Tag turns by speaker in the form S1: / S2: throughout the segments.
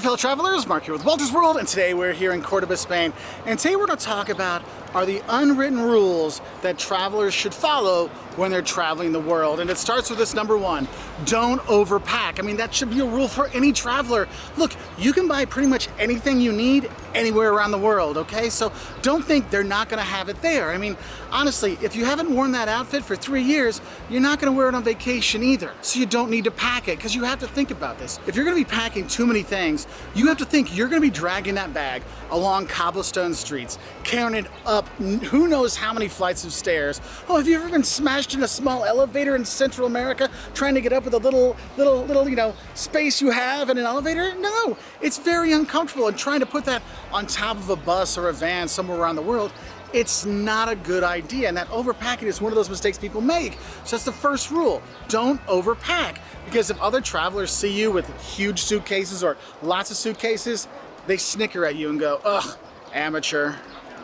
S1: fellow travelers, Mark here with Wolters World, and today we're here in Cordoba, Spain. And today we're going to talk about are the unwritten rules that travelers should follow when they're traveling the world. And it starts with this number one, don't overpack. I mean, that should be a rule for any traveler. Look, you can buy pretty much anything you need anywhere around the world, okay? So don't think they're not gonna have it there. I mean, honestly, if you haven't worn that outfit for 3 years, you're not gonna wear it on vacation either. So you don't need to pack it, because you have to think about this. If you're gonna be packing too many things, you have to think you're gonna be dragging that bag along cobblestone streets, carrying it up who knows how many flights of stairs. Oh, have you ever been smashed in a small elevator in Central America trying to get up with a little, space you have in an elevator? No, it's very uncomfortable, and trying to put that on top of a bus or a van somewhere around the world, it's not a good idea, and that overpacking is one of those mistakes people make. So that's the first rule, don't overpack, because if other travelers see you with huge suitcases or lots of suitcases, they snicker at you and go, ugh, amateur.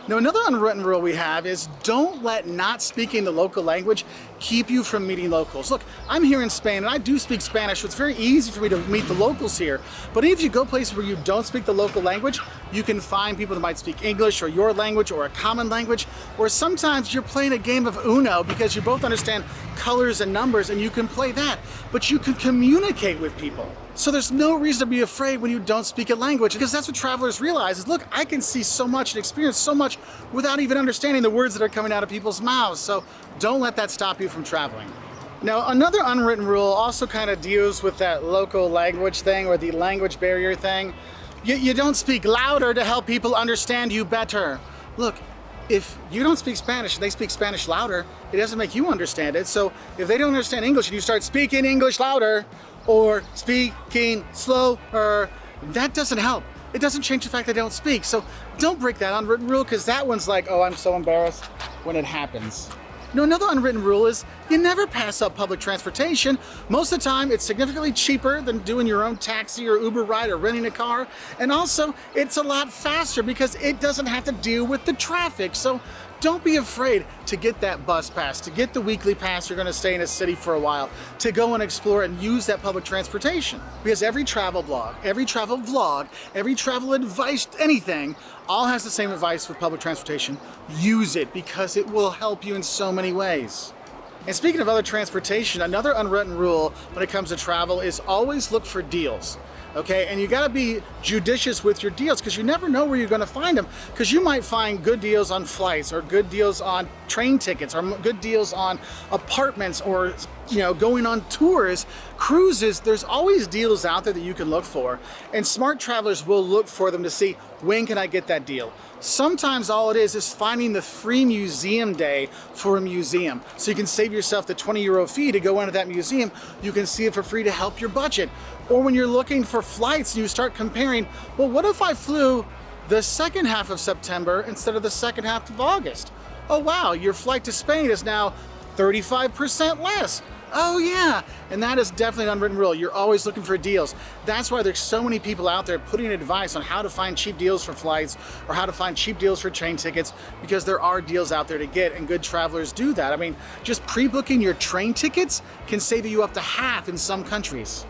S1: Now, another unwritten rule we have is don't let not speaking the local language keep you from meeting locals. Look, I'm here in Spain and I do speak Spanish, so it's very easy for me to meet the locals here. But if you go places where you don't speak the local language, you can find people that might speak English or your language or a common language, or sometimes you're playing a game of Uno because you both understand colors and numbers and you can play that, but you can communicate with people. So there's no reason to be afraid when you don't speak a language, because that's what travelers realize is, look, I can see so much and experience so much without even understanding the words that are coming out of people's mouths. So don't let that stop you from traveling. Now, another unwritten rule also kind of deals with that local language thing or the language barrier thing. You don't speak louder to help people understand you better. Look, if you don't speak Spanish and they speak Spanish louder, it doesn't make you understand it. So if they don't understand English and you start speaking English louder or speaking slower, that doesn't help. It doesn't change the fact they don't speak. So don't break that unwritten rule, because that one's like, oh, I'm so embarrassed when it happens. Now, another unwritten rule is you never pass up public transportation. Most of the time, it's significantly cheaper than doing your own taxi or Uber ride or renting a car. And also, it's a lot faster because it doesn't have to deal with the traffic. So don't be afraid to get that bus pass, to get the weekly pass. You're gonna stay in a city for a while, to go and explore and use that public transportation. Because every travel blog, every travel vlog, every travel advice, anything, all has the same advice with public transportation. Use it, because it will help you in so many ways. And speaking of other transportation, another unwritten rule when it comes to travel is always look for deals. Okay, and you gotta be judicious with your deals, because you never know where you're gonna find them, because you might find good deals on flights or good deals on train tickets or good deals on apartments or going on tours, cruises. There's always deals out there that you can look for, and smart travelers will look for them to see, when can I get that deal? Sometimes all it is finding the free museum day for a museum. So you can save yourself the 20 € fee to go into that museum. You can see it for free to help your budget. Or when you're looking for flights, you start comparing, well, what if I flew the second half of September instead of the second half of August? Oh wow, your flight to Spain is now 35% less. Oh yeah, and that is definitely an unwritten rule. You're always looking for deals. That's why there's so many people out there putting advice on how to find cheap deals for flights or how to find cheap deals for train tickets, because there are deals out there to get, and good travelers do that. I mean, just pre-booking your train tickets can save you up to half in some countries.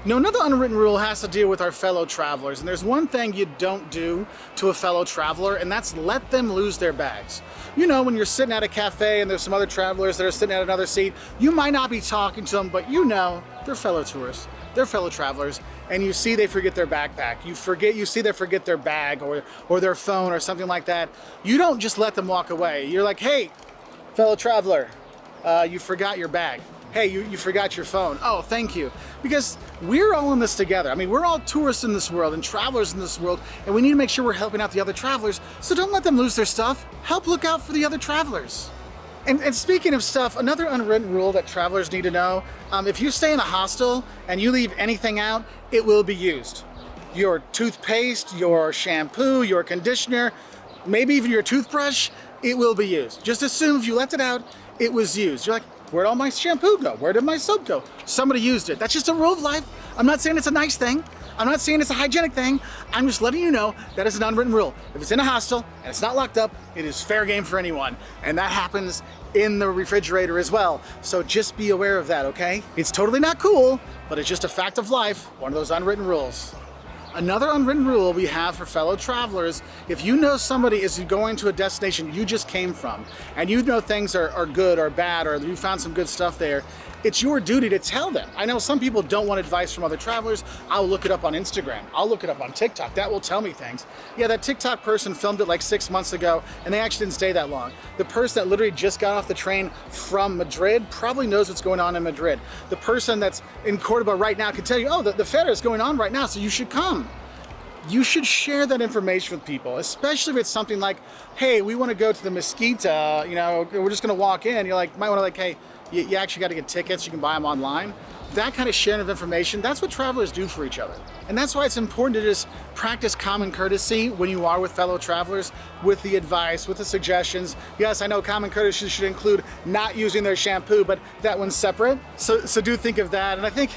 S1: Now, another unwritten rule has to deal with our fellow travelers, and there's one thing you don't do to a fellow traveler, and that's let them lose their bags. You know, when you're sitting at a cafe and there's some other travelers that are sitting at another seat, you might not be talking to them, but you know they're fellow tourists, they're fellow travelers, and you see they forget their backpack. You see they forget their bag or their phone or something like that. You don't just let them walk away. You're like, hey, fellow traveler, you forgot your bag. Hey, you forgot your phone. Oh, thank you. Because we're all in this together. I mean, we're all tourists in this world and travelers in this world, and we need to make sure we're helping out the other travelers, so don't let them lose their stuff. Help look out for the other travelers. And speaking of stuff, another unwritten rule that travelers need to know, if you stay in a hostel and you leave anything out, it will be used. Your toothpaste, your shampoo, your conditioner, maybe even your toothbrush, it will be used. Just assume if you left it out, it was used. You're like, where'd all my shampoo go? Where did my soap go? Somebody used it. That's just a rule of life. I'm not saying it's a nice thing. I'm not saying it's a hygienic thing. I'm just letting you know that is an unwritten rule. If it's in a hostel and it's not locked up, it is fair game for anyone. And that happens in the refrigerator as well. So just be aware of that, okay? It's totally not cool, but it's just a fact of life, one of those unwritten rules. Another unwritten rule we have for fellow travelers, if you know somebody is going to a destination you just came from, and you know things are good or bad, or you found some good stuff there, it's your duty to tell them. I know some people don't want advice from other travelers. I'll look it up on Instagram. I'll look it up on TikTok. That will tell me things. Yeah, that TikTok person filmed it like 6 months ago, and they actually didn't stay that long. The person that literally just got off the train from Madrid probably knows what's going on in Madrid. The person that's in Cordoba right now can tell you, oh, the fair is going on right now, so you should come. You should share that information with people, especially if it's something like, hey, we want to go to the Mesquita, you know, we're just going to walk in. You're like, might want to like, hey, you actually got to get tickets. You can buy them online. That kind of sharing of information, that's what travelers do for each other. And that's why it's important to just practice common courtesy when you are with fellow travelers, with the advice, with the suggestions. Yes, I know common courtesy should include not using their shampoo, but that one's separate. So do think of that. And I think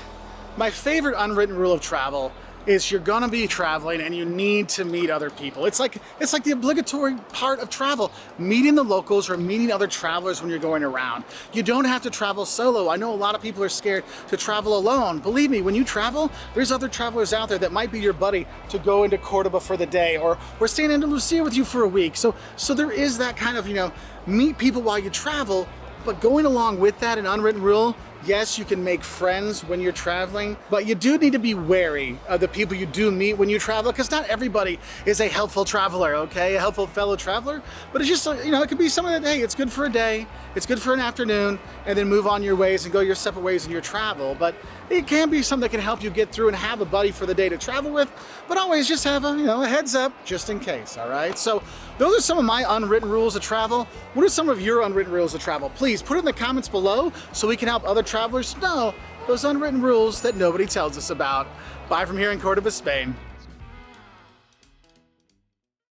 S1: my favorite unwritten rule of travel is you're gonna be traveling and you need to meet other people. It's like the obligatory part of travel, meeting the locals or meeting other travelers when you're going around. You don't have to travel solo. I know a lot of people are scared to travel alone. Believe me, when you travel, there's other travelers out there that might be your buddy to go into Cordoba for the day, or stay in Andalusia with you for a week. So there is that kind of, you know, meet people while you travel, but going along with that, an unwritten rule, yes, you can make friends when you're traveling, but you do need to be wary of the people you do meet when you travel, because not everybody is a helpful traveler, okay? A helpful fellow traveler. But it's just, you know, it could be someone that, hey, it's good for a day, it's good for an afternoon, and then move on your ways and go your separate ways in your travel. But it can be something that can help you get through and have a buddy for the day to travel with, but always just have a heads up just in case, all right? So those are some of my unwritten rules of travel. What are some of your unwritten rules of travel? Please put it in the comments below so we can help other travelers know those unwritten rules that nobody tells us about. Bye from here in Cordoba, Spain.